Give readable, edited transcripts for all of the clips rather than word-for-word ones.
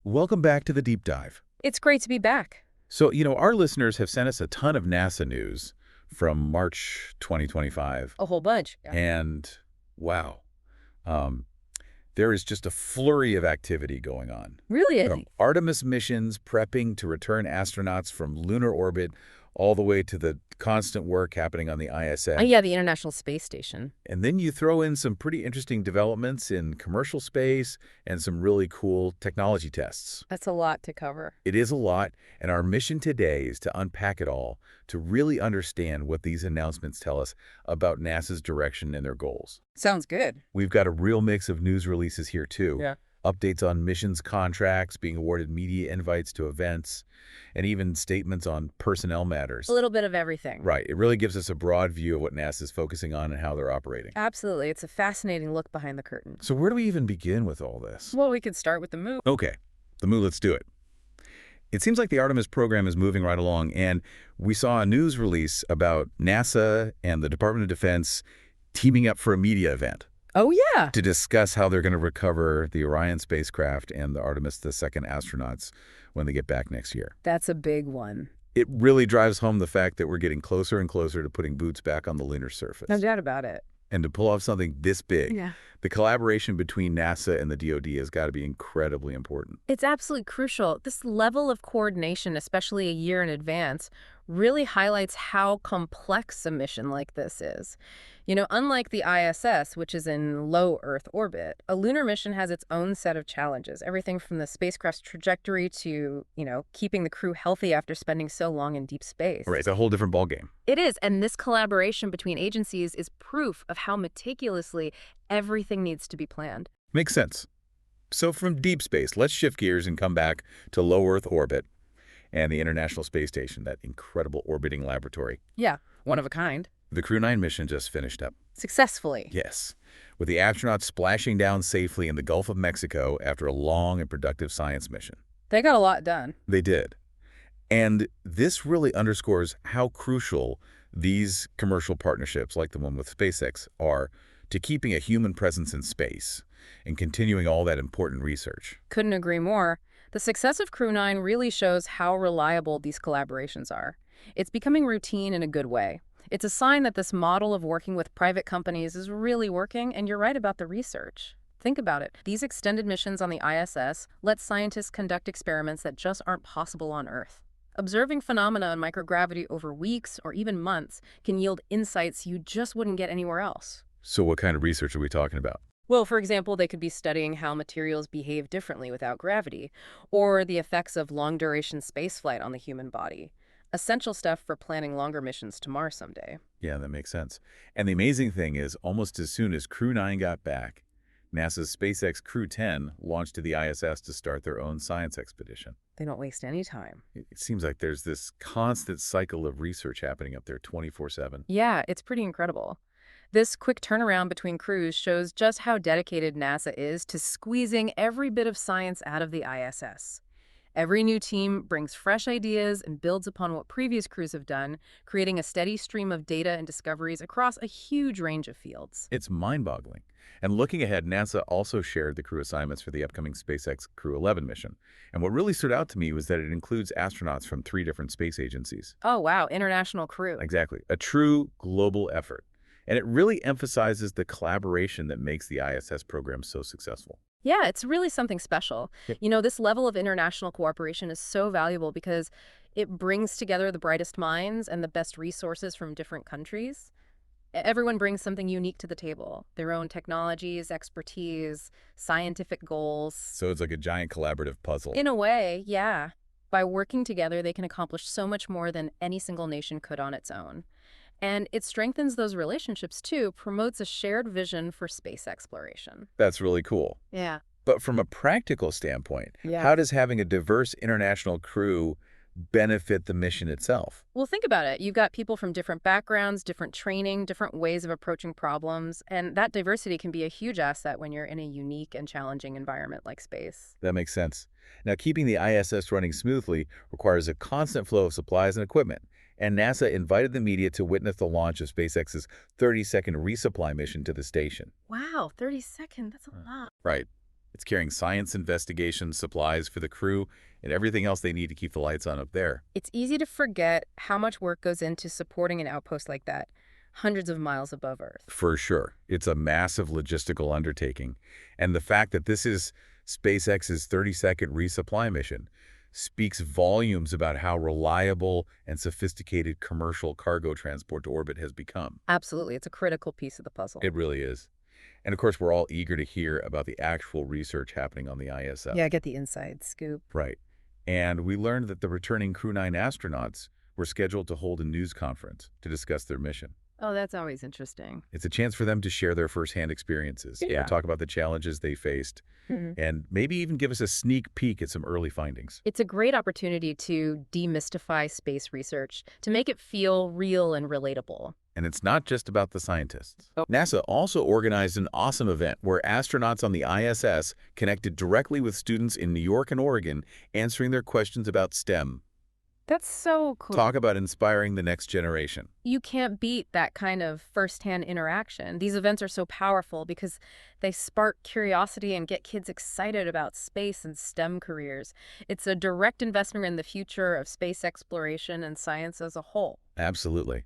Welcome back to the deep dive. It's great to be back. So, our listeners have sent us a ton of NASA news from March 2025. A whole bunch. Yeah. And wow, um, there is just a flurry of activity going on. Really, I From think. Artemis missions prepping to return astronauts from lunar orbit all the way to the constant work happening on the Oh, ISS. yeah, the International Space Station. And then you throw in some pretty interesting developments in commercial space and some really cool technology tests. That's a lot to cover. It is a lot, and our mission today is to unpack it all, to really understand what these announcements tell us about NASA's direction and their goals. Sounds good. We've got a real mix of news releases here, too. Yeah. Updates on missions contracts, being awarded media invites to events, and even statements on personnel matters. A little bit of everything. Right. It really gives us a broad view of what NASA's focusing on and how they're operating. Absolutely. It's a fascinating look behind the curtain. So where do we even begin with all this? Well, we could start with the moon. Okay. The moon, let's do it. It seems like the Artemis program is moving right along, and we saw a news release about NASA and the Department of Defense teaming up for a media event Oh, yeah. to discuss how they're going to recover the Orion spacecraft and the Artemis II astronauts when they get back next year. That's a big one. It really drives home the fact that we're getting closer and closer to putting boots back on the lunar surface. No doubt about it. And to pull off something this big, Yeah. the collaboration between NASA and the DoD has got to be incredibly important. It's absolutely crucial. This level of coordination, especially a year in advance, really highlights how complex a mission like this is. Unlike the ISS, which is in low Earth orbit, a lunar mission has its own set of challenges. Everything from the spacecraft's trajectory to, keeping the crew healthy after spending so long in deep space. Right, it's a whole different ballgame. It is, and this collaboration between agencies is proof of how meticulously everything needs to be planned. Makes sense. So from deep space, let's shift gears and come back to low Earth orbit and the International Space Station, that incredible orbiting laboratory. Yeah, one of a kind. The Crew 9 mission just finished up. Successfully. Yes, with the astronauts splashing down safely in the Gulf of Mexico after a long and productive science mission. They got a lot done. They did. And this really underscores how crucial these commercial partnerships, like the one with SpaceX, are to keeping a human presence in space and continuing all that important research. Couldn't agree more. The success of Crew 9 really shows how reliable these collaborations are. It's becoming routine in a good way. It's a sign that this model of working with private companies is really working, and you're right about the research. Think about it. These extended missions on the ISS let scientists conduct experiments that just aren't possible on Earth. Observing phenomena in microgravity over weeks or even months can yield insights you just wouldn't get anywhere else. So what kind of research are we talking about? Well, for example, they could be studying how materials behave differently without gravity, or the effects of long-duration spaceflight on the human body. Essential stuff for planning longer missions to Mars someday. Yeah, that makes sense. And the amazing thing is, almost as soon as Crew 9 got back, NASA's SpaceX Crew 10 launched to the ISS to start their own science expedition. They don't waste any time. It seems like there's this constant cycle of research happening up there 24/7. Yeah, it's pretty incredible. This quick turnaround between crews shows just how dedicated NASA is to squeezing every bit of science out of the ISS. Every new team brings fresh ideas and builds upon what previous crews have done, creating a steady stream of data and discoveries across a huge range of fields. It's mind-boggling. And looking ahead, NASA also shared the crew assignments for the upcoming SpaceX Crew 11 mission. And what really stood out to me was that it includes astronauts from 3 different space agencies. Oh, wow, international crew. Exactly. A true global effort. And it really emphasizes the collaboration that makes the ISS program so successful. Yeah, it's really something special. Yep. This level of international cooperation is so valuable because it brings together the brightest minds and the best resources from different countries. Everyone brings something unique to the table, their own technologies, expertise, scientific goals. So it's like a giant collaborative puzzle. In a way, yeah. By working together, they can accomplish so much more than any single nation could on its own. And it strengthens those relationships, too, promotes a shared vision for space exploration. That's really cool. Yeah. But from a practical standpoint, Yeah. how does having a diverse international crew benefit the mission itself? Well, think about it. You've got people from different backgrounds, different training, different ways of approaching problems, and that diversity can be a huge asset when you're in a unique and challenging environment like space. That makes sense. Now, keeping the ISS running smoothly requires a constant flow of supplies and equipment. And NASA invited the media to witness the launch of SpaceX's 30-second resupply mission to the station. Wow, 30 seconds, that's a lot. Right. It's carrying science investigations, supplies for the crew, and everything else they need to keep the lights on up there. It's easy to forget how much work goes into supporting an outpost like that, hundreds of miles above Earth. For sure. It's a massive logistical undertaking. And the fact that this is SpaceX's 30-second resupply mission speaks volumes about how reliable and sophisticated commercial cargo transport to orbit has become. Absolutely, it's a critical piece of the puzzle. It really is. And of course, we're all eager to hear about the actual research happening on the ISS. Yeah, get the inside scoop. Right. And we learned that the returning Crew 9 astronauts were scheduled to hold a news conference to discuss their mission. Oh, that's always interesting. It's a chance for them to share their firsthand experiences, Yeah. talk about the challenges they faced, and maybe even give us a sneak peek at some early findings. It's a great opportunity to demystify space research, to make it feel real and relatable. And it's not just about the scientists. Oh. NASA also organized an awesome event where astronauts on the ISS connected directly with students in New York and Oregon, answering their questions about STEM. That's so cool. Talk about inspiring the next generation. You can't beat that kind of firsthand interaction. These events are so powerful because they spark curiosity and get kids excited about space and STEM careers. It's a direct investment in the future of space exploration and science as a whole. Absolutely.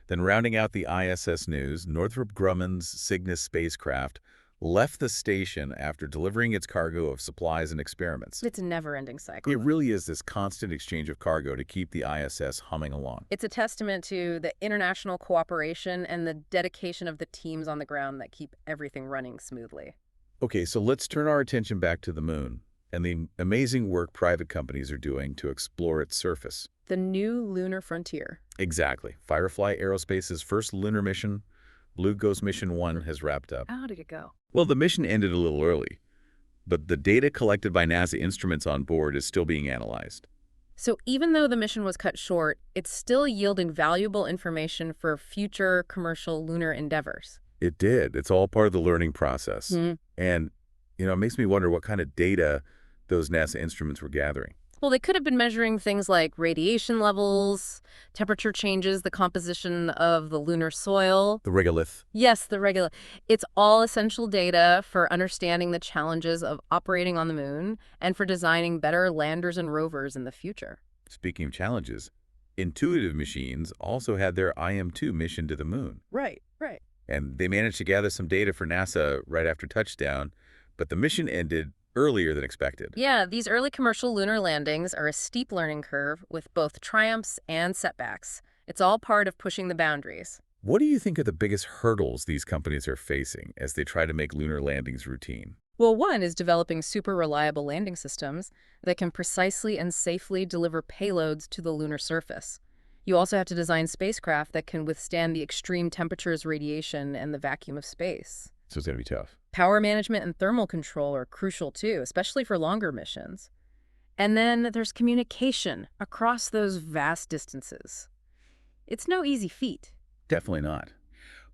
Then rounding out the ISS news, Northrop Grumman's Cygnus spacecraft left the station after delivering its cargo of supplies and experiments. It's a never-ending cycle. It really is this constant exchange of cargo to keep the ISS humming along. It's a testament to the international cooperation and the dedication of the teams on the ground that keep everything running smoothly. Okay, so let's turn our attention back to the moon and the amazing work private companies are doing to explore its surface. The new lunar frontier. Exactly. Firefly Aerospace's first lunar mission, Blue Ghost Mission 1, has wrapped up. How did it go? Well, the mission ended a little early, but the data collected by NASA instruments on board is still being analyzed. So even though the mission was cut short, it's still yielding valuable information for future commercial lunar endeavors. It did. It's all part of the learning process. And, it makes me wonder what kind of data those NASA instruments were gathering. Well, they could have been measuring things like radiation levels, temperature changes, the composition of the lunar soil. The regolith. Yes, the regolith. It's all essential data for understanding the challenges of operating on the moon and for designing better landers and rovers in the future. Speaking of challenges, Intuitive Machines also had their IM-2 mission to the moon. Right. And they managed to gather some data for NASA right after touchdown, but the mission ended earlier than expected. Yeah, these early commercial lunar landings are a steep learning curve with both triumphs and setbacks. It's all part of pushing the boundaries. What do you think are the biggest hurdles these companies are facing as they try to make lunar landings routine? Well, one is developing super reliable landing systems that can precisely and safely deliver payloads to the lunar surface. You also have to design spacecraft that can withstand the extreme temperatures, radiation, and the vacuum of space. So it's going to be tough. Power management and thermal control are crucial too, especially for longer missions. And then there's communication across those vast distances. It's no easy feat. Definitely not.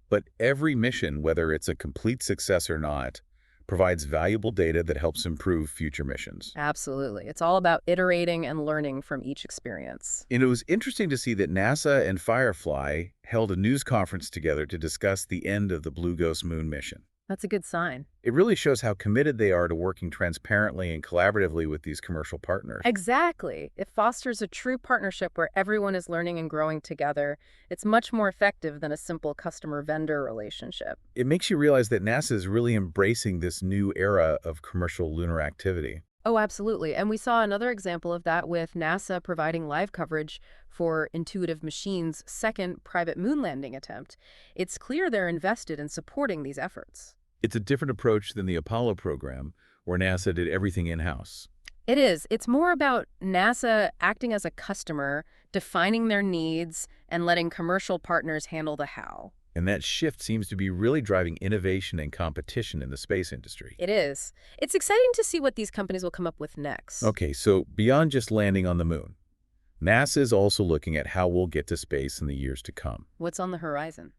But every mission, whether it's a complete success or not, provides valuable data that helps improve future missions. Absolutely. It's all about iterating and learning from each experience. And it was interesting to see that NASA and Firefly held a news conference together to discuss the end of the Blue Ghost Moon mission. That's a good sign. It really shows how committed they are to working transparently and collaboratively with these commercial partners. Exactly. It fosters a true partnership where everyone is learning and growing together. It's much more effective than a simple customer-vendor relationship. It makes you realize that NASA is really embracing this new era of commercial lunar activity. Oh, absolutely. And we saw another example of that with NASA providing live coverage for Intuitive Machines' second private moon landing attempt. It's clear they're invested in supporting these efforts. It's a different approach than the Apollo program, where NASA did everything in-house. It is. It's more about NASA acting as a customer, defining their needs, and letting commercial partners handle the how. And that shift seems to be really driving innovation and competition in the space industry. It is. It's exciting to see what these companies will come up with next. Okay, so beyond just landing on the moon, NASA is also looking at how we'll get to space in the years to come. What's on the horizon?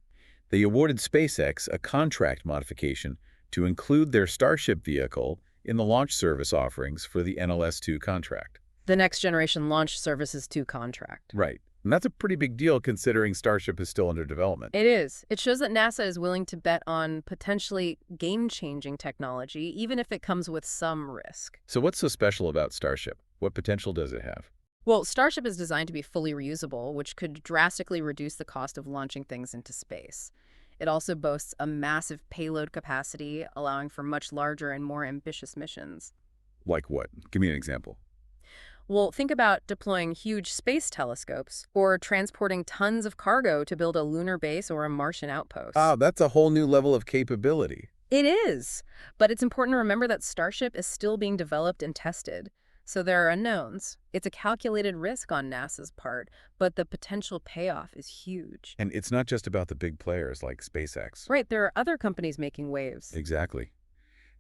They awarded SpaceX a contract modification to include their Starship vehicle in the launch service offerings for the NLS-2 contract. The Next Generation Launch Services 2 contract. Right. And that's a pretty big deal considering Starship is still under development. It is. It shows that NASA is willing to bet on potentially game-changing technology, even if it comes with some risk. So what's so special about Starship? What potential does it have? Well, Starship is designed to be fully reusable, which could drastically reduce the cost of launching things into space. It also boasts a massive payload capacity, allowing for much larger and more ambitious missions. Like what? Give me an example. Well, think about deploying huge space telescopes or transporting tons of cargo to build a lunar base or a Martian outpost. Ah, that's a whole new level of capability. It is, but it's important to remember that Starship is still being developed and tested, so there are unknowns. It's a calculated risk on NASA's part, but the potential payoff is huge. And it's not just about the big players like SpaceX. Right, there are other companies making waves. Exactly.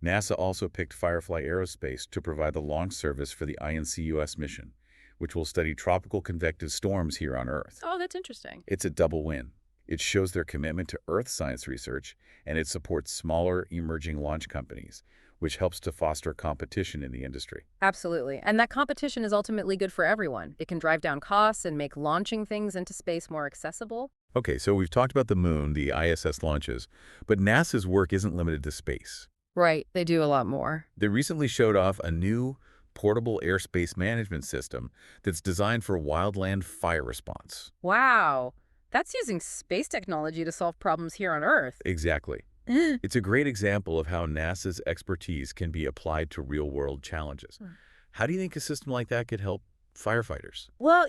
NASA also picked Firefly Aerospace to provide the launch service for the INCUS mission, which will study tropical convective storms here on Earth. Oh, that's interesting. It's a double win. It shows their commitment to Earth science research, and it supports smaller, emerging launch companies, which helps to foster competition in the industry. Absolutely. And that competition is ultimately good for everyone. It can drive down costs and make launching things into space more accessible. Okay, so we've talked about the moon, the ISS launches, but NASA's work isn't limited to space. Right, they do a lot more. They recently showed off a new portable airspace management system that's designed for wildland fire response. Wow, that's using space technology to solve problems here on Earth. Exactly. It's a great example of how NASA's expertise can be applied to real-world challenges. Hmm. How do you think a system like that could help firefighters? Well,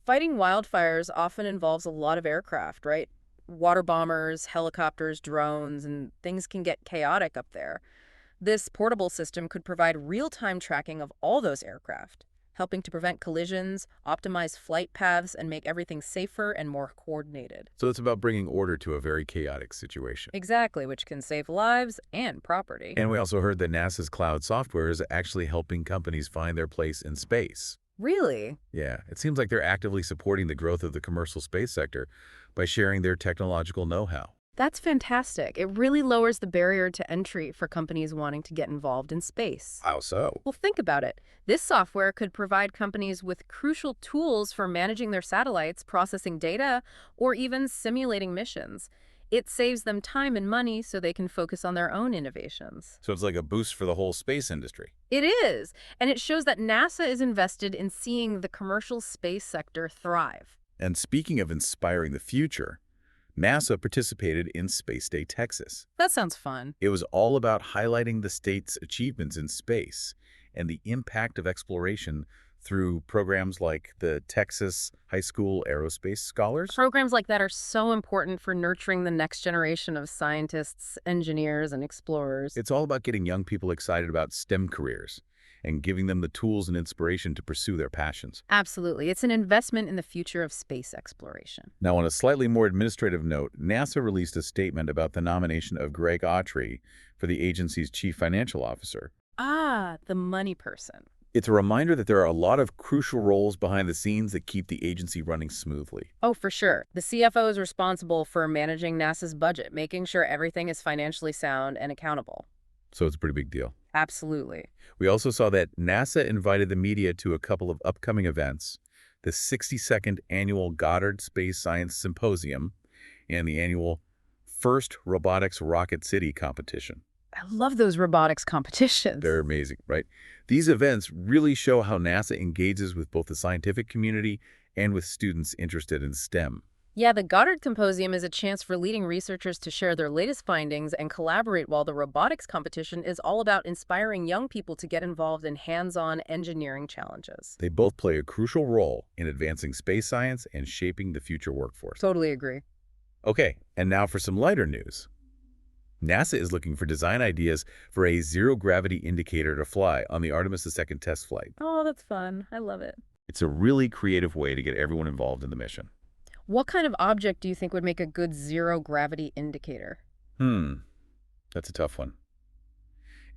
fighting wildfires often involves a lot of aircraft, right? Water bombers, helicopters, drones, and things can get chaotic up there. This portable system could provide real-time tracking of all those aircraft, helping to prevent collisions, optimize flight paths, and make everything safer and more coordinated. So it's about bringing order to a very chaotic situation. Exactly, which can save lives and property. And we also heard that NASA's cloud software is actually helping companies find their place in space. Really? Yeah, it seems like they're actively supporting the growth of the commercial space sector by sharing their technological know-how. That's fantastic. It really lowers the barrier to entry for companies wanting to get involved in space. How so? Well, think about it. This software could provide companies with crucial tools for managing their satellites, processing data, or even simulating missions. It saves them time and money so they can focus on their own innovations. So it's like a boost for the whole space industry. It is, and it shows that NASA is invested in seeing the commercial space sector thrive. And speaking of inspiring the future, NASA participated in Space Day Texas. That sounds fun. It was all about highlighting the state's achievements in space and the impact of exploration through programs like the Texas High School Aerospace Scholars. Programs like that are so important for nurturing the next generation of scientists, engineers, and explorers. It's all about getting young people excited about STEM careers and giving them the tools and inspiration to pursue their passions. Absolutely. It's an investment in the future of space exploration. Now, on a slightly more administrative note, NASA released a statement about the nomination of Greg Autry for the agency's chief financial officer. Ah, the money person. It's a reminder that there are a lot of crucial roles behind the scenes that keep the agency running smoothly. Oh, for sure. The CFO is responsible for managing NASA's budget, making sure everything is financially sound and accountable. So it's a pretty big deal. Absolutely. We also saw that NASA invited the media to a couple of upcoming events, the 62nd Annual Goddard Space Science Symposium and the annual First Robotics Rocket City competition. I love those robotics competitions. They're amazing, right? These events really show how NASA engages with both the scientific community and with students interested in STEM. Yeah, the Goddard Symposium is a chance for leading researchers to share their latest findings and collaborate, while the robotics competition is all about inspiring young people to get involved in hands-on engineering challenges. They both play a crucial role in advancing space science and shaping the future workforce. Totally agree. Okay, and now for some lighter news. NASA is looking for design ideas for a zero-gravity indicator to fly on the Artemis II test flight. Oh, that's fun. I love it. It's a really creative way to get everyone involved in the mission. What kind of object do you think would make a good zero-gravity indicator? That's a tough one.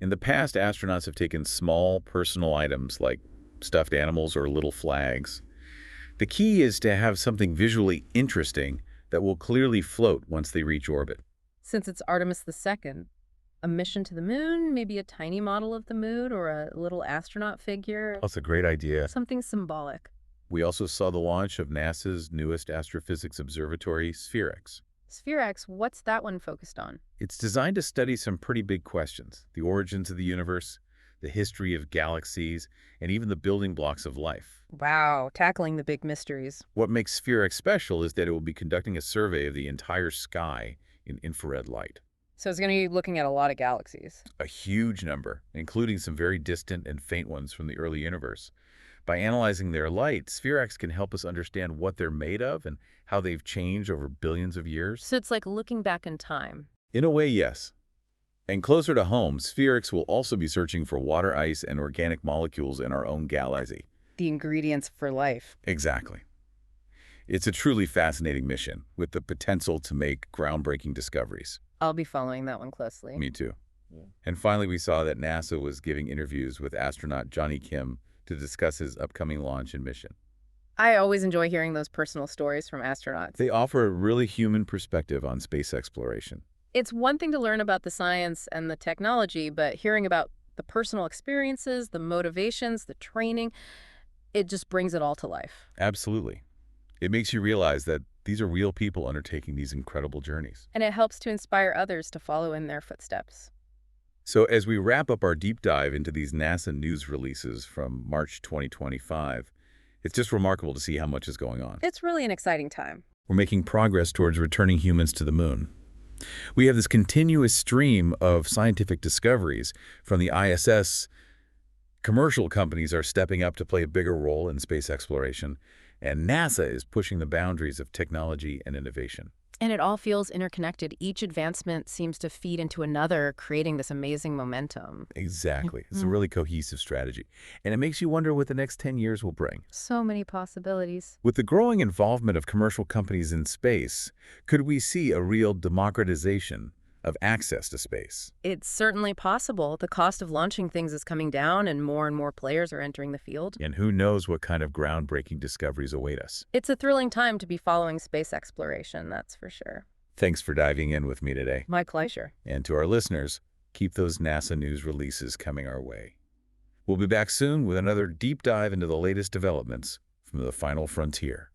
In the past, astronauts have taken small personal items like stuffed animals or little flags. The key is to have something visually interesting that will clearly float once they reach orbit. Since it's Artemis II, a mission to the moon, maybe a tiny model of the moon or a little astronaut figure, That's a great idea. something symbolic. We also saw the launch of NASA's newest astrophysics observatory, SphereX. SphereX, what's that one focused on? It's designed to study some pretty big questions: the origins of the universe, the history of galaxies, and even the building blocks of life. Wow, tackling the big mysteries. What makes SphereX special is that it will be conducting a survey of the entire sky in infrared light. So it's going to be looking at a lot of galaxies. A huge number, including some very distant and faint ones from the early universe. By analyzing their light, SphereX can help us understand what they're made of and how they've changed over billions of years. So it's like looking back in time. In a way, yes. And closer to home, SphereX will also be searching for water ice and organic molecules in our own galaxy. The ingredients for life. Exactly. It's a truly fascinating mission with the potential to make groundbreaking discoveries. I'll be following that one closely. Me too. Yeah. And finally, we saw that NASA was giving interviews with astronaut Johnny Kim to discuss his upcoming launch and mission. I always enjoy hearing those personal stories from astronauts. They offer a really human perspective on space exploration. It's one thing to learn about the science and the technology, but hearing about the personal experiences, the motivations, the training, it just brings it all to life. Absolutely. It makes you realize that these are real people undertaking these incredible journeys. And it helps to inspire others to follow in their footsteps. So as we wrap up our deep dive into these NASA news releases from March 2025, it's just remarkable to see how much is going on. It's really an exciting time. We're making progress towards returning humans to the moon. We have this continuous stream of scientific discoveries from the ISS. Commercial companies are stepping up to play a bigger role in space exploration, and NASA is pushing the boundaries of technology and innovation. And it all feels interconnected. Each advancement seems to feed into another, creating this amazing momentum. Exactly. It's a really cohesive strategy. And it makes you wonder what the next 10 years will bring. So many possibilities. With the growing involvement of commercial companies in space, could we see a real democratization of access to space? It's certainly possible. The cost of launching things is coming down and more players are entering the field. And who knows what kind of groundbreaking discoveries await us. It's a thrilling time to be following space exploration, that's for sure. Thanks for diving in with me today. My pleasure. And to our listeners, keep those NASA news releases coming our way. We'll be back soon with another deep dive into the latest developments from the final frontier.